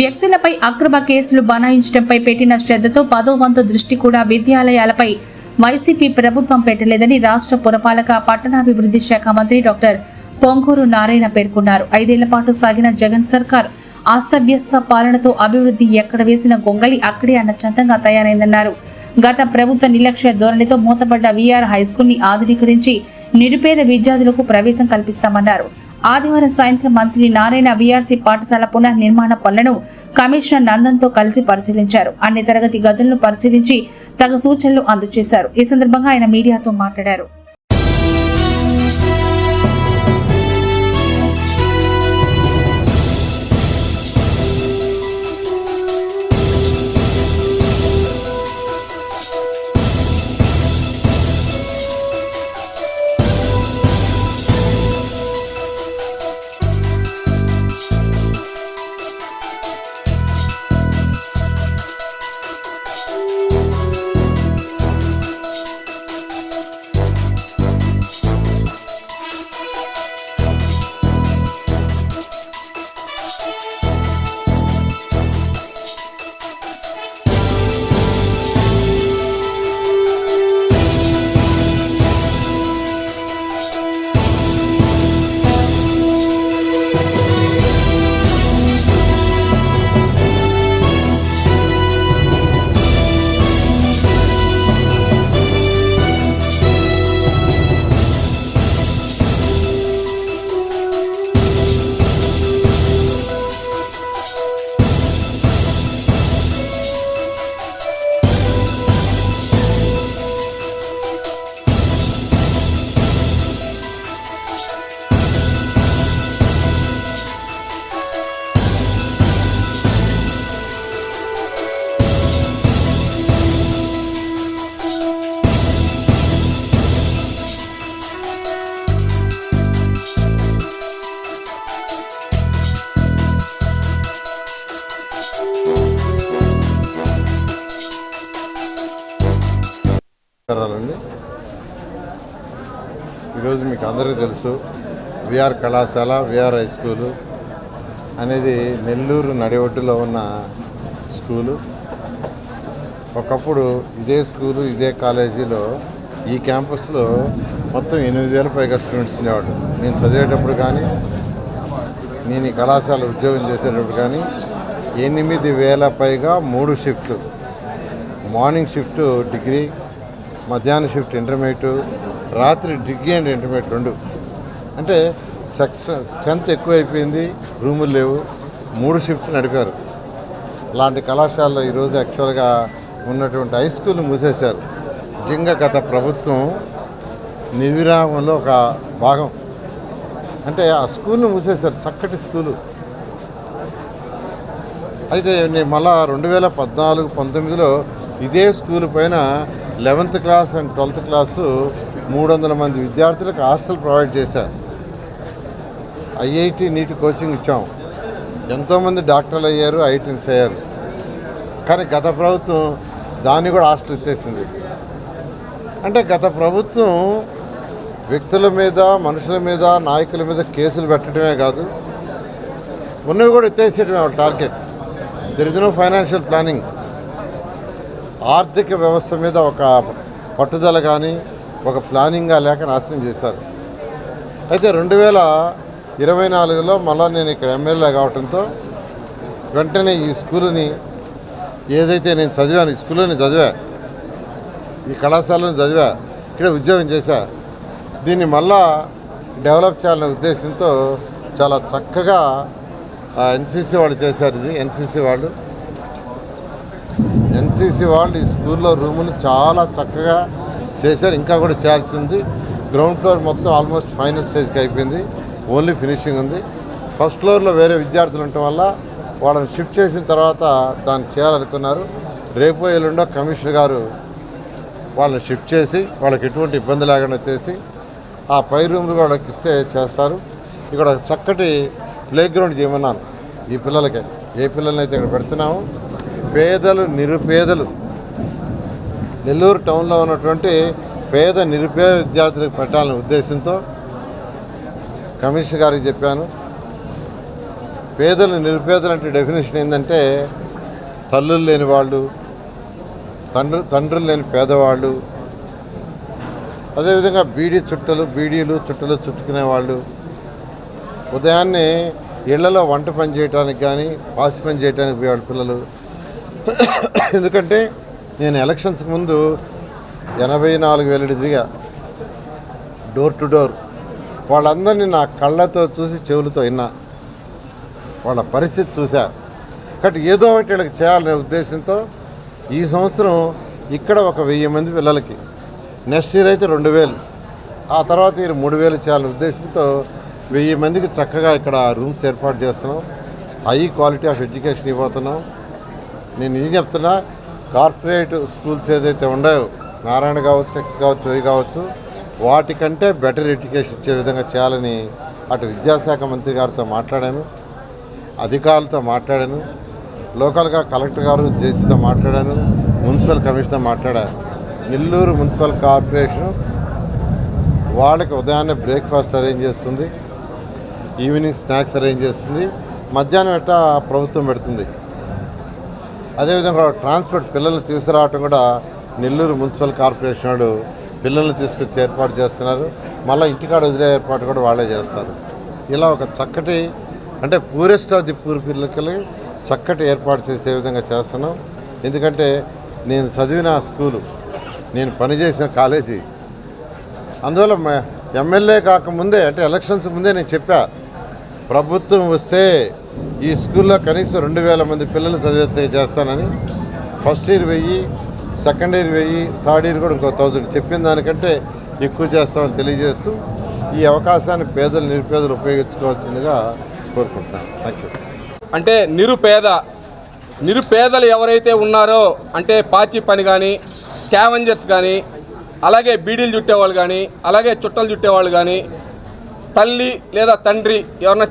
వ్యక్తులపై అక్రమ కేసులు బనాయించడంపై పెట్టిన శ్రద్ధతో 10వ వంతు దృష్టి కూడా విద్యాలయాలపై వైసీపీ ప్రభుత్వం పెట్టలేదని రాష్ట్ర పురపాలక పట్టణాభివృద్ధి శాఖ మంత్రి డాక్టర్ పొంగూరు నారాయణ పేర్కొన్నారు. 5 ఏళ్ల పాటు సాగిన జగన్ సర్కార్ అస్తవ్యస్త పాలనతో అభివృద్ధి ఎక్కడ వేసిన గొంగళి అక్కడే అన్న చందంగా తయారైందన్నారు. గత ప్రభుత్వ నిర్లక్ష్య ధోరణితో మూతపడ్డ వీఆర్ హైస్కూల్ ని ఆధునీకరించి నిరుపేద విద్యార్థులకు ప్రవేశం కల్పిస్తామన్నారు. ఆదివారం సాయంత్రం మంత్రి నారాయణ వీఆర్సీ పాఠశాల పునర్నిర్మాణ పనులను కమిషనర్ నందన్తో కలిసి పరిశీలించారు. అన్ని తరగతి గదులను పరిశీలించి తగు సూచనలు అందజేశారు. ఈ సందర్భంగా ఆయన మీడియాతో మాట్లాడారు. ఈరోజు మీకు అందరికీ తెలుసు విఆర్ కళాశాల విఆర్ హై స్కూలు అనేది నెల్లూరు నడిఒడ్డులో ఉన్న స్కూలు. ఒకప్పుడు ఇదే స్కూలు ఇదే కాలేజీలో ఈ క్యాంపస్లో మొత్తం 8,000 పైగా స్టూడెంట్స్ ఉండేవాడు. నేను చదివేటప్పుడు కానీ నేను ఈ కళాశాల ఉద్యోగం చేసేటప్పుడు కానీ 8,000 పైగా 3 షిఫ్ట్లు, మార్నింగ్ షిఫ్ట్ డిగ్రీ, మధ్యాహ్నం షిఫ్ట్ ఇంటర్మీడియట్, రాత్రి డిగ్రీ అండ్ ఇంటర్మీడియట్ 2. అంటే స్ట్రెంత్ ఎక్కువైపోయింది, రూములు లేవు, 3 షిఫ్ట్లు నడిపారు. అలాంటి కళాశాలలో ఈరోజు యాక్చువల్గా ఉన్నటువంటి హై స్కూల్ మూసేశారు. నిజంగా గత ప్రభుత్వం నిర్విరామంలో ఒక భాగం. అంటే ఆ స్కూల్ను మూసేశారు, చక్కటి స్కూలు. అయితే మళ్ళా 2014-19లో ఇదే స్కూల్ పైన 11th class and 12th class 300 మంది విద్యార్థులకు హాస్టల్ ప్రొవైడ్ చేశారు. ఐఐటి నీట్ కోచింగ్ ఇచ్చాం, ఎంతోమంది డాక్టర్లు అయ్యారు, ఐఐటీన్స్ అయ్యారు. కానీ గత ప్రభుత్వం దాన్ని కూడా హాస్టల్ ఎత్తేసింది. అంటే గత ప్రభుత్వం వ్యక్తుల మీద, మనుషుల మీద, నాయకుల మీద కేసులు పెట్టడమే కాదు, ఉన్నవి కూడా ఎత్తేసేయడమే వాళ్ళ target. There is no financial planning. ఆర్థిక వ్యవస్థ మీద ఒక పట్టుదల కానీ ఒక ప్లానింగ్గా లేక నాశనం చేశారు. అయితే 2024లో మళ్ళీ నేను ఇక్కడ ఎమ్మెల్యే కావడంతో వెంటనే ఈ స్కూలుని ఏదైతే నేను చదివాను, ఈ స్కూల్లోని చదివా, ఈ కళాశాలను చదివా, ఇక్కడ ఉద్యోగం చేశా, దీన్ని మళ్ళా డెవలప్ చేయాలనే ఉద్దేశంతో చాలా చక్కగా ఎన్సీసీ వాళ్ళు చేశారు. ఇది ఎన్సీసీ వాళ్ళు ఈ స్కూల్లో రూములు చాలా చక్కగా చేశారు. ఇంకా కూడా చేయాల్సింది. గ్రౌండ్ ఫ్లోర్ మొత్తం ఆల్మోస్ట్ ఫైనల్ స్టేజ్కి అయిపోయింది, ఓన్లీ ఫినిషింగ్ ఉంది. ఫస్ట్ ఫ్లోర్లో వేరే విద్యార్థులు ఉండటం వల్ల వాళ్ళని షిఫ్ట్ చేసిన తర్వాత దాన్ని చేయాలనుకున్నారు. రేపు ఎల్లుండో కమిషనర్ గారు వాళ్ళని షిఫ్ట్ చేసి వాళ్ళకి ఎటువంటి ఇబ్బంది లేకుండా చేసి ఆ పై రూమ్లు వాళ్ళకి ఇస్తే చేస్తారు. ఇక్కడ చక్కటి ప్లే గ్రౌండ్ చేయమన్నాను ఈ పిల్లలకి. ఏ పిల్లల్ని అయితే ఇక్కడ పెడుతున్నాము, పేదలు, నిరుపేదలు, నెల్లూరు టౌన్లో ఉన్నటువంటి పేద నిరుపేద విద్యార్థులకు పెట్టాలనే ఉద్దేశంతో కమిషనర్ గారికి చెప్పాను. పేదలు నిరుపేదలు అంటే డెఫినేషన్ ఏంటంటే తల్లులు లేని వాళ్ళు, తండ్రులు లేని పేదవాళ్ళు, అదేవిధంగా బీడీలు చుట్టలు చుట్టుకునే వాళ్ళు, ఉదయాన్నే ఇళ్లలో వంట పని చేయడానికి కానీ పాసి పని చేయడానికి పోయేవాళ్ళు పిల్లలు. ఎందుకంటే నేను ఎలక్షన్స్కి ముందు 84,000 తిరిగా డోర్ టు డోర్. వాళ్ళందరినీ నా కళ్ళతో చూసి చెవులతో విన్నా, వాళ్ళ పరిస్థితి చూసా. కాబట్టి ఏదో ఒకటి వీళ్ళకి చేయాలనే ఉద్దేశంతో ఈ సంవత్సరం ఇక్కడ ఒక 1000 మంది పిల్లలకి, నెక్స్ట్ ఇయర్ అయితే 2000, ఆ తర్వాత ఇయర్ 3000 చేయాలనే ఉద్దేశంతో 1000 మందికి చక్కగా ఇక్కడ రూమ్స్ ఏర్పాటు చేస్తున్నాం. హై క్వాలిటీ ఆఫ్ ఎడ్యుకేషన్ ఇవ్వబోతున్నాం. నేను ఇది చెప్తున్నా, కార్పొరేట్ స్కూల్స్ ఏదైతే ఉన్నాయో, నారాయణ కావచ్చు, సెక్స్ కావచ్చు, అవి కావచ్చు, వాటికంటే బెటర్ ఎడ్యుకేషన్ ఇచ్చే విధంగా చేయాలని అటు విద్యాశాఖ మంత్రి గారితో మాట్లాడాను, అధికారులతో మాట్లాడాను, లోకల్గా కలెక్టర్ గారు జేసీతో మాట్లాడాను, మున్సిపల్ కమిషనర్ మాట్లాడాను. నెల్లూరు మున్సిపల్ కార్పొరేషన్ వాళ్ళకి ఉదయాన్నే బ్రేక్ఫాస్ట్ అరేంజ్ చేస్తుంది, ఈవినింగ్ స్నాక్స్ అరేంజ్ చేస్తుంది, మధ్యాహ్నం ఎట్టా ప్రభుత్వం పెడుతుంది. అదేవిధంగా ట్రాన్స్పోర్ట్ పిల్లల్ని తీసుకురావటం కూడా నెల్లూరు మున్సిపల్ కార్పొరేషన్ వాళ్ళు పిల్లల్ని తీసుకొచ్చి ఏర్పాటు చేస్తున్నారు. మళ్ళీ ఇంటికాడ వదిలే ఏర్పాటు కూడా వాళ్ళే చేస్తారు. ఇలా ఒక చక్కటి, అంటే పూరెస్ట్ ఆఫ్ ది పూర్ పిల్లలకి చక్కటి ఏర్పాటు చేసే విధంగా చేస్తున్నాం. ఎందుకంటే నేను చదివిన స్కూలు, నేను పనిచేసిన కాలేజీ, అందువల్ల ఎమ్మెల్యే కాకముందే, అంటే ఎలక్షన్స్ ముందే నేను చెప్పా, ప్రభుత్వం వస్తే ఈ స్కూల్లో కనీసం 2000 మంది పిల్లలు చదివితే చేస్తానని. First year 1000, second year 1000, third year కూడా ఇంకో 1000, చెప్పిన దానికంటే ఎక్కువ చేస్తామని తెలియజేస్తూ ఈ అవకాశాన్ని నిరుపేదలు ఉపయోగించుకోవాల్సిందిగా కోరుకుంటున్నాను. Thank you. అంటే నిరుపేదలు ఎవరైతే ఉన్నారో, అంటే పాచి పని కానీ, స్కావెంజర్స్ కానీ, అలాగే బీడీలు చుట్టేవాళ్ళు కానీ, అలాగే చుట్టలు చుట్టేవాళ్ళు కానీ, తల్లి లేదా తండ్రి ఎవరన్నా